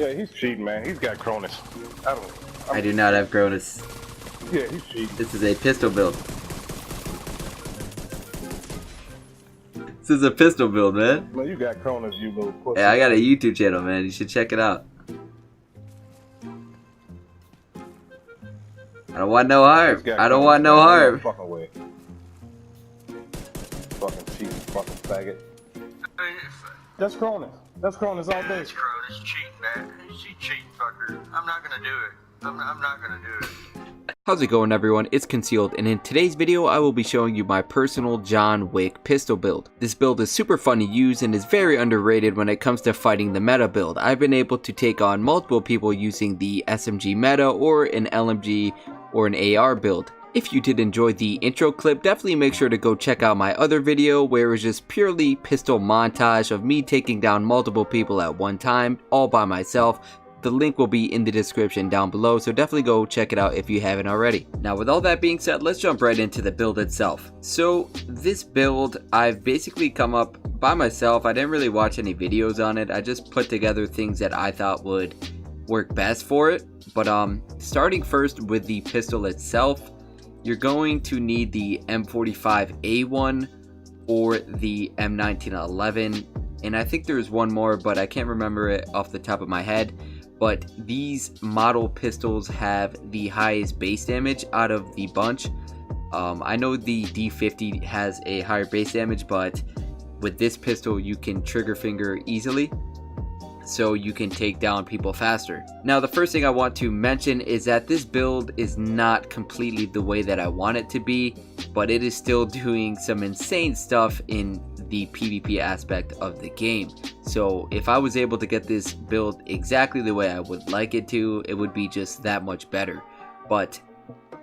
Yeah, he's cheating, man. He's got Cronus. I do not have Cronus. Yeah, he's cheating. This is a pistol build. This is a pistol build, man. Man, you got Cronus, you little pussy. Yeah, I got a YouTube channel, man. You should check it out. I don't want no harm. I don't want no harm. Fucking way. Fucking cheat, fucking faggot. That's Cronus. That's Cronus all day. That's Cronus cheating, man. She cheating, fucker. I'm not gonna do it. I'm not gonna do it. How's it going, everyone? It's Concealed, and in today's video I will be showing you my personal John Wick pistol build. This build is super fun to use and is very underrated when it comes to fighting the meta build. I've been able to take on multiple people using the SMG meta or an LMG or an AR build. If you did enjoy the intro clip, definitely make sure to go check out my other video where it was just purely pistol montage of me taking down multiple people at one time, all by myself. The link will be in the description down below, so definitely go check it out if you haven't already. Now with all that being said, let's jump right into the build itself. So this build, I've basically come up by myself. I didn't really watch any videos on it. I just put together things that I thought would work best for it. But starting first with the pistol itself, you're going to need the M45A1 or the M1911. And I think there's one more, but I can't remember it off the top of my head. But these model pistols have the highest base damage out of the bunch. I know the D50 has a higher base damage, but with this pistol you can trigger finger easily, so you can take down people faster. Now the first thing I want to mention is that this build is not completely the way that I want it to be, but it is still doing some insane stuff in the PvP aspect of the game. So if I was able to get this build exactly the way I would like it to, it would be just that much better. But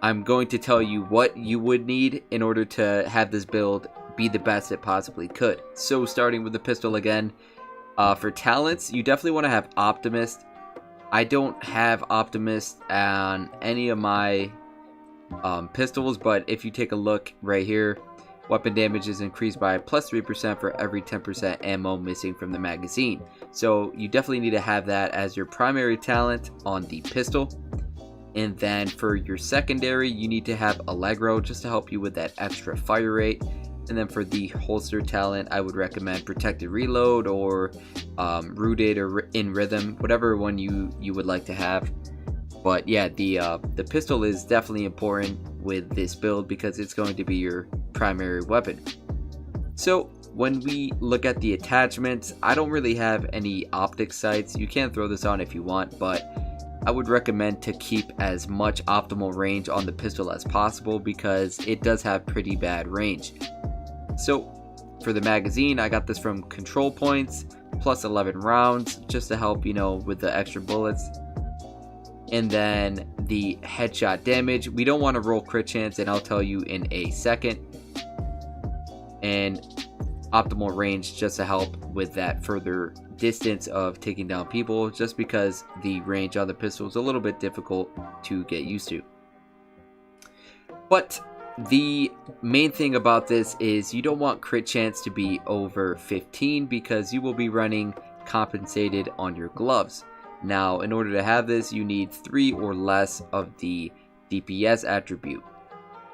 I'm going to tell you what you would need in order to have this build be the best it possibly could. So starting with the pistol again, for talents, you definitely want to have Optimist. I don't have Optimist on any of my pistols, but if you take a look right here, weapon damage is increased by plus 3% for every 10% ammo missing from the magazine. So you definitely need to have that as your primary talent on the pistol. And then for your secondary, you need to have Allegro just to help you with that extra fire rate. And then for the holster talent, I would recommend Protected Reload or Rooted or In Rhythm, whatever one you would like to have. But yeah, the pistol is definitely important with this build because it's going to be your primary weapon. So when we look at the attachments, I don't really have any optic sights. You can throw this on if you want, but I would recommend to keep as much optimal range on the pistol as possible because it does have pretty bad range. So for the magazine, I got this from Control Points, plus 11 rounds, just to help, you know, with the extra bullets. And then the headshot damage, we don't want to roll crit chance, and I'll tell you in a second. And optimal range just to help with that further distance of taking down people, just because the range on the pistol is a little bit difficult to get used to. But the main thing about this is you don't want crit chance to be over 15 because you will be running compensated on your gloves. Now, in order to have this, you need 3 or less of the DPS attribute.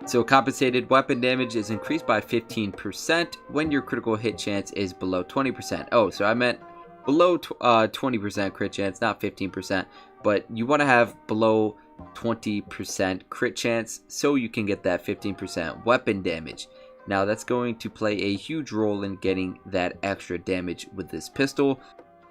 So compensated weapon damage is increased by 15% when your critical hit chance is below 20%. Oh, so I meant below 20% crit chance, not 15%. But you want to have below 20% crit chance so you can get that 15% weapon damage. Now that's going to play a huge role in getting that extra damage with this pistol.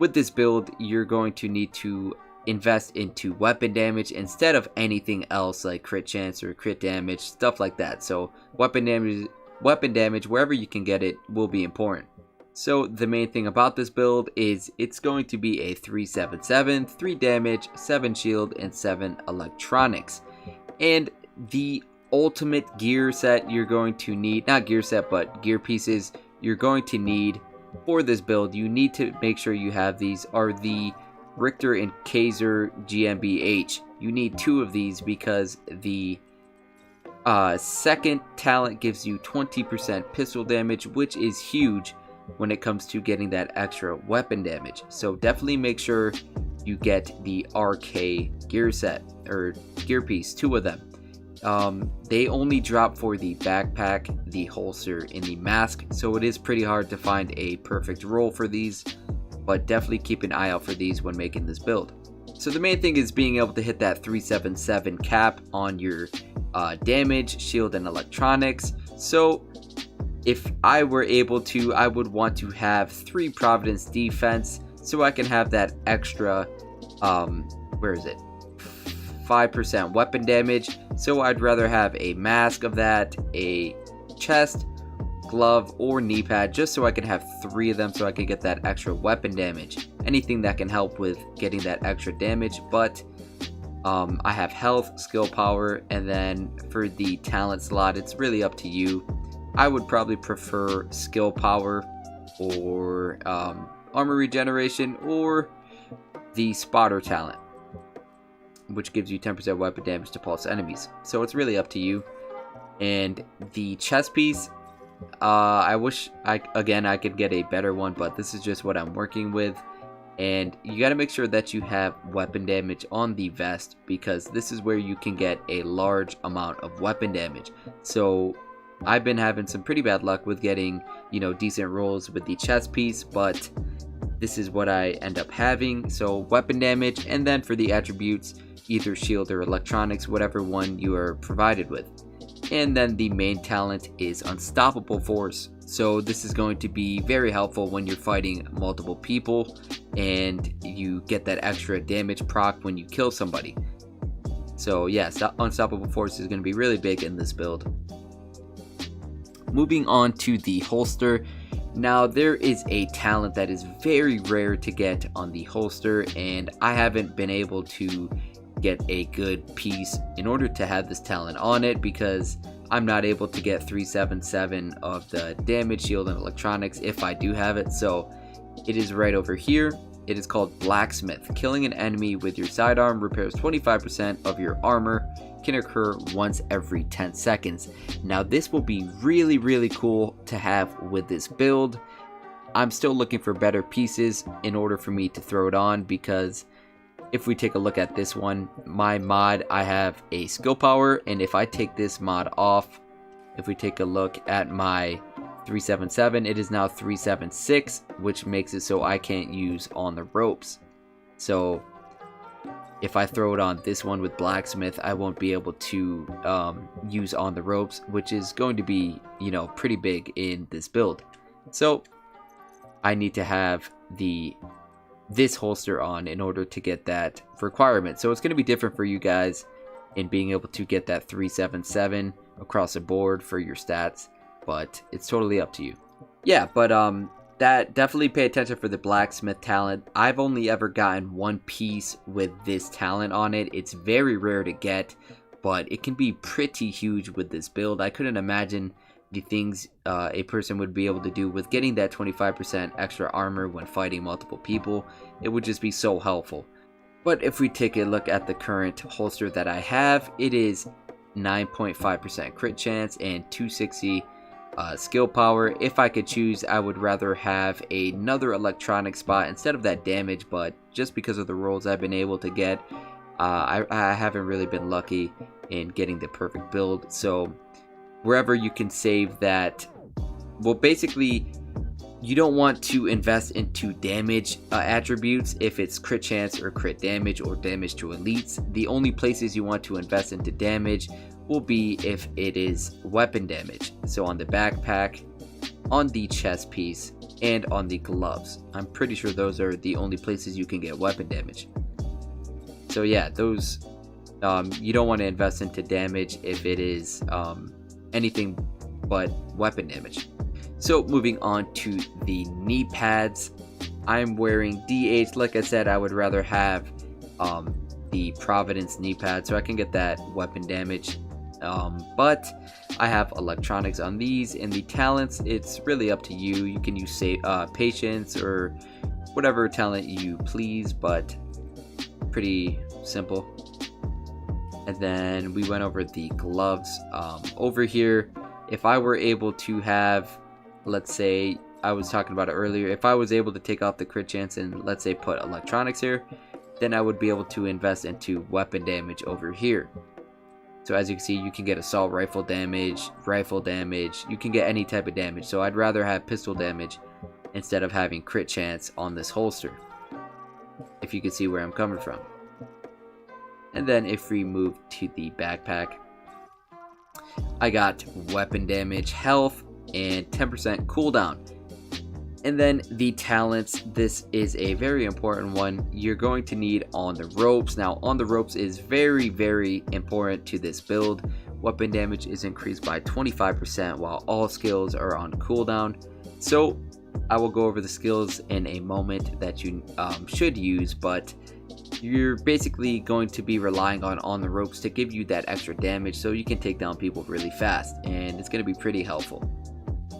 With this build, you're going to need to invest into weapon damage instead of anything else like crit chance or crit damage, stuff like that. So weapon damage wherever you can get it will be important. So the main thing about this build is it's going to be a 377, 3 damage, 7 shield, and 7 electronics. And the ultimate gear set you're going to need, not gear set, but gear pieces you're going to need for this build, you need to make sure you have these, are the Richter and Kaiser GmbH. You need 2 of these because the second talent gives you 20% pistol damage, which is huge when it comes to getting that extra weapon damage. So definitely make sure you get the RK gear set, or gear piece, 2 of them. They only drop for the backpack, the holster, and the mask, so it is pretty hard to find a perfect roll for these, but definitely keep an eye out for these when making this build. So the main thing is being able to hit that 377 cap on your damage, shield, and electronics. So if I were able to, I would want to have 3 Providence defense, so I can have that extra, 5% weapon damage. So I'd rather have a mask of that, a chest, glove, or knee pad, just so I can have 3 of them, so I can get that extra weapon damage. Anything that can help with getting that extra damage. But I have health, skill power, and then for the talent slot, it's really up to you. I would probably prefer skill power, or armor regeneration, or the spotter talent, which gives you 10% weapon damage to pulse enemies. So it's really up to you. And the chest piece, I wish I could get a better one, but this is just what I'm working with. And you got to make sure that you have weapon damage on the vest, because this is where you can get a large amount of weapon damage. So I've been having some pretty bad luck with getting, decent rolls with the chest piece, but this is what I end up having. So weapon damage, and then for the attributes, either shield or electronics, whatever one you are provided with. And then the main talent is Unstoppable Force. So this is going to be very helpful when you're fighting multiple people and you get that extra damage proc when you kill somebody. So yes, Unstoppable Force is going to be really big in this build. Moving on to the holster. Now there is a talent that is very rare to get on the holster, and I haven't been able to get a good piece in order to have this talent on it, because I'm not able to get 377 of the damage, shield, and electronics if I do have it. So it is right over here. It is called Blacksmith. Killing an enemy with your sidearm repairs 25% of your armor. Can occur once every 10 seconds. Now this will be really, really cool to have with this build. I'm still looking for better pieces in order for me to throw it on, because if we take a look at this one, my mod, I have a skill power, and if I take this mod off, if we take a look at my 377, it is now 376, which makes it so I can't use on the ropes. So if I throw it on this one with Blacksmith, I won't be able to use on the ropes, which is going to be, pretty big in this build. So I need to have this holster on in order to get that requirement. So it's going to be different for you guys in being able to get that 377 across the board for your stats, but it's totally up to you. Yeah, but that definitely pay attention for the Blacksmith talent. I've only ever gotten one piece with this talent on it. It's very rare to get, but it can be pretty huge with this build. I couldn't imagine the things a person would be able to do with getting that 25% extra armor when fighting multiple people. It would just be so helpful. But if we take a look at the current holster that I have, it is 9.5% crit chance and 260 skill power. If I could choose, I would rather have another electronic spot instead of that damage, but just because of the rolls I've been able to get, I haven't really been lucky in getting the perfect build. So wherever you can save that, well, basically you don't want to invest into damage attributes if it's crit chance or crit damage or damage to elites. The only places you want to invest into damage will be if it is weapon damage. So on the backpack, on the chest piece, and on the gloves. I'm pretty sure those are the only places you can get weapon damage. So yeah, those you don't want to invest into damage if it is anything but weapon damage. So moving on to the knee pads, I'm wearing DH. Like I said, I would rather have the Providence knee pad so I can get that weapon damage, but I have electronics on these. And the talents, it's really up to you. You can use patience or whatever talent you please, but pretty simple. And then we went over the gloves. Over here, if I were able to have, let's say, I was talking about it earlier, if I was able to take off the crit chance and let's say put electronics here, then I would be able to invest into weapon damage over here. So as you can see, you can get assault rifle damage, you can get any type of damage. So I'd rather have pistol damage instead of having crit chance on this holster, if you can see where I'm coming from. And then if we move to the backpack, I got weapon damage, health, and 10% cooldown. And then the talents, this is a very important one. You're going to need on the ropes. Now on the ropes is very, very important to this build. Weapon damage is increased by 25% while all skills are on cooldown. So I will go over the skills in a moment that you should use, but you're basically going to be relying on the ropes to give you that extra damage so you can take down people really fast, and it's going to be pretty helpful.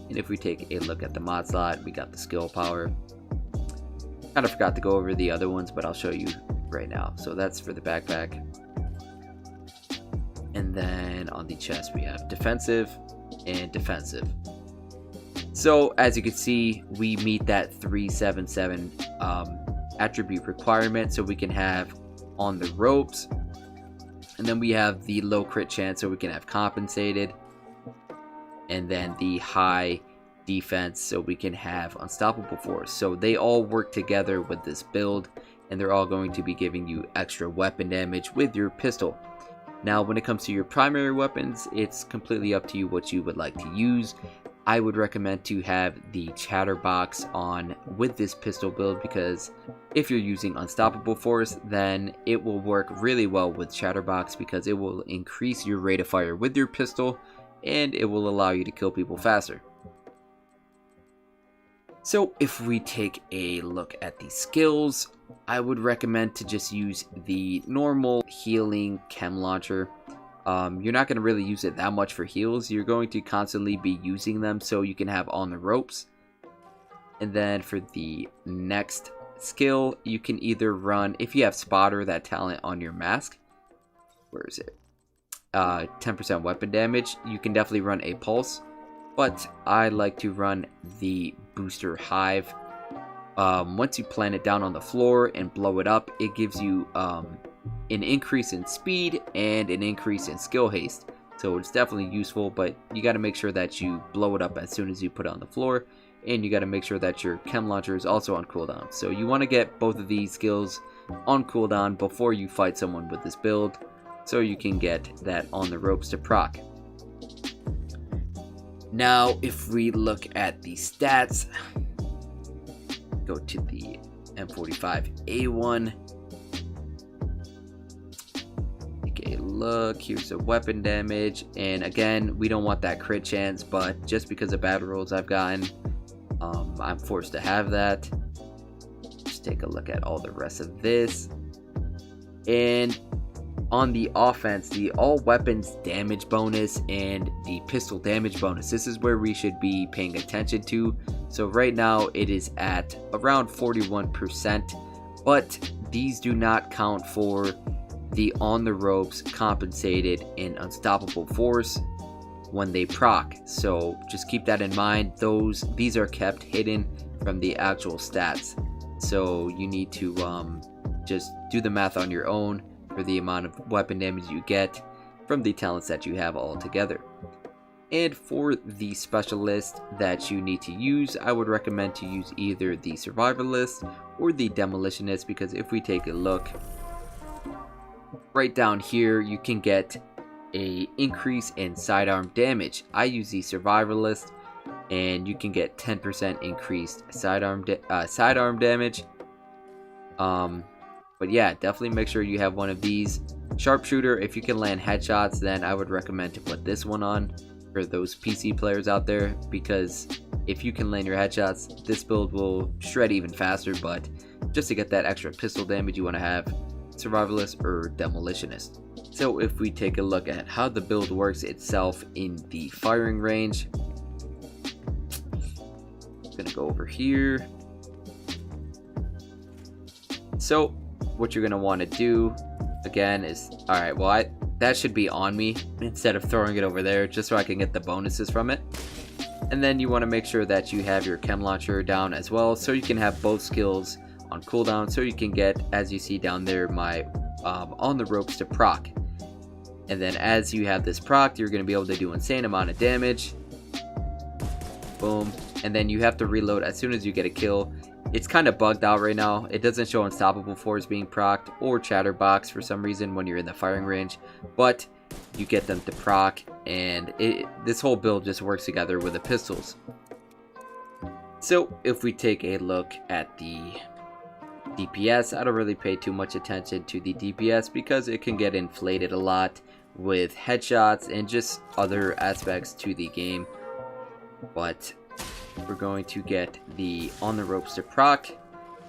And if we take a look at the mod slot, we got the skill power. Kind of forgot to go over the other ones, but I'll show you right now. So that's for the backpack. And then on the chest we have defensive and defensive. So as you can see, we meet that 377 attribute requirement, so we can have on the ropes, and then we have the low crit chance, so we can have compensated, and then the high defense, so we can have unstoppable force. So they all work together with this build, and they're all going to be giving you extra weapon damage with your pistol. Now when it comes to your primary weapons, it's completely up to you what you would like to use. I would recommend to have the chatterbox on with this pistol build, because if you're using unstoppable force, then it will work really well with chatterbox, because it will increase your rate of fire with your pistol and it will allow you to kill people faster. So if we take a look at the skills, I would recommend to just use the normal healing chem launcher. You're not going to really use it that much for heals. You're going to constantly be using them so you can have on the ropes. And then for the next skill, you can either run, if you have spotter, that talent on your mask, where is it, 10% weapon damage, you can definitely run a pulse, but I like to run the booster hive. Once you plant it down on the floor and blow it up, it gives you an increase in speed and an increase in skill haste. So it's definitely useful, but you got to make sure that you blow it up as soon as you put it on the floor, and you got to make sure that your chem launcher is also on cooldown. So you want to get both of these skills on cooldown before you fight someone with this build, so you can get that on the ropes to proc. Now if we look at the stats, go to the M45A1, take a look. Here's the weapon damage, and again, we don't want that crit chance, but just because of battle rolls I've gotten, I'm forced to have that. Just take a look at all the rest of this. And on the offense, the all weapons damage bonus and the pistol damage bonus, this is where we should be paying attention to. So right now it is at around 41%, but these do not count for the on the ropes, compensated, and unstoppable force when they proc. So just keep that in mind. These are kept hidden from the actual stats, so you need to just do the math on your own for the amount of weapon damage you get from the talents that you have all together. And for the specialist that you need to use, I would recommend to use either the survivalist or the demolitionist, because if we take a look right down here, you can get a increase in sidearm damage. I use the survivalist, and you can get 10% increased sidearm damage. But yeah, definitely make sure you have one of these. Sharpshooter, if you can land headshots, then I would recommend to put this one on for those PC players out there, because if you can land your headshots, this build will shred even faster. But just to get that extra pistol damage, you want to have survivalist or demolitionist. So if we take a look at how the build works itself in the firing range, I'm gonna go over here. So what you're gonna want to do again is, alright, well that should be on me instead of throwing it over there, just so I can get the bonuses from it. And then you want to make sure that you have your chem launcher down as well, so you can have both skills on cooldown, so you can get, as you see down there, my on the ropes to proc. And then as you have this proc, you're going to be able to do insane amount of damage. Boom. And then you have to reload as soon as you get a kill. It's kind of bugged out right now. It doesn't show unstoppable force being procced or chatterbox for some reason when you're in the firing range, but you get them to proc, and this whole build just works together with the pistols. So if we take a look at the DPS, I don't really pay too much attention to the DPS because it can get inflated a lot with headshots and just other aspects to the game. But we're going to get the on the ropes to proc,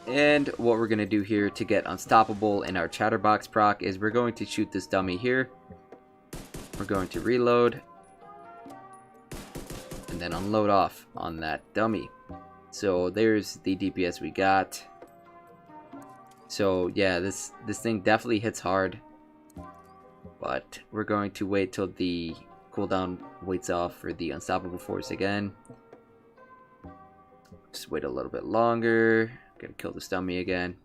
and what we're going to do here to get unstoppable in our chatterbox proc is we're going to shoot this dummy here. We're going to reload and then unload off on that dummy. So there's the DPS we got. So yeah, this thing definitely hits hard, but we're going to wait till the cooldown waits off for the unstoppable force again. Just wait a little bit longer. Gonna kill this dummy again.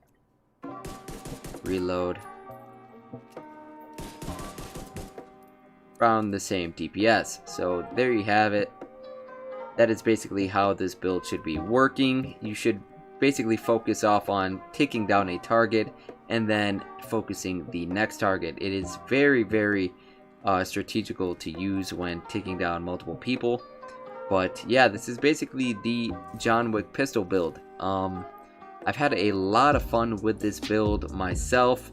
Reload. Around the same DPS. So there you have it. That is basically how this build should be working. You should basically focus off on taking down a target and then focusing the next target. It is very, very strategical to use when taking down multiple people. But yeah, this is basically the John Wick pistol build. I've had a lot of fun with this build myself.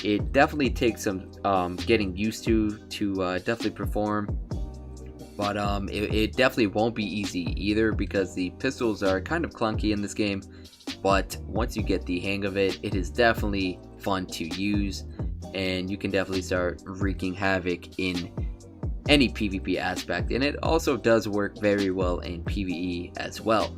It definitely takes some getting used to definitely perform. But it definitely won't be easy either because the pistols are kind of clunky in this game. But once you get the hang of it, it is definitely fun to use. And you can definitely start wreaking havoc in any PvP aspect, and it also does work very well in PvE as well.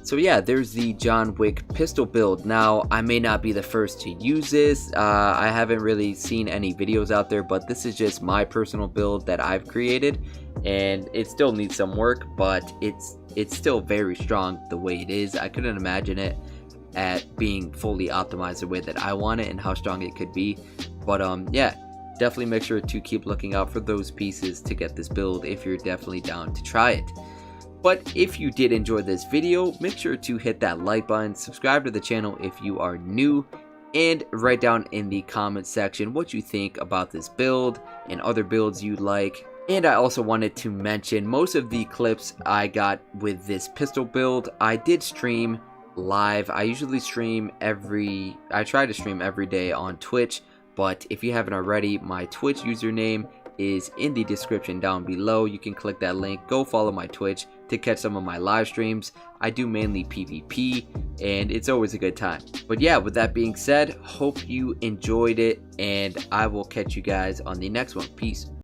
So yeah, there's the John Wick pistol build. Now, I may not be the first to use this. I haven't really seen any videos out there, but this is just my personal build that I've created, and it still needs some work, but it's still very strong the way it is. I couldn't imagine it at being fully optimized the way that I want it and how strong it could be. But yeah, definitely make sure to keep looking out for those pieces to get this build if you're definitely down to try it. But if you did enjoy this video, make sure to hit that like button, subscribe to the channel if you are new, and write down in the comment section what you think about this build and other builds you like. And I also wanted to mention most of the clips I got with this pistol build, I did stream live. I usually stream I try to stream every day on Twitch. But if you haven't already, my Twitch username is in the description down below. You can click that link, go follow my Twitch to catch some of my live streams. I do mainly PvP, and it's always a good time. But yeah, with that being said, hope you enjoyed it, and I will catch you guys on the next one. Peace.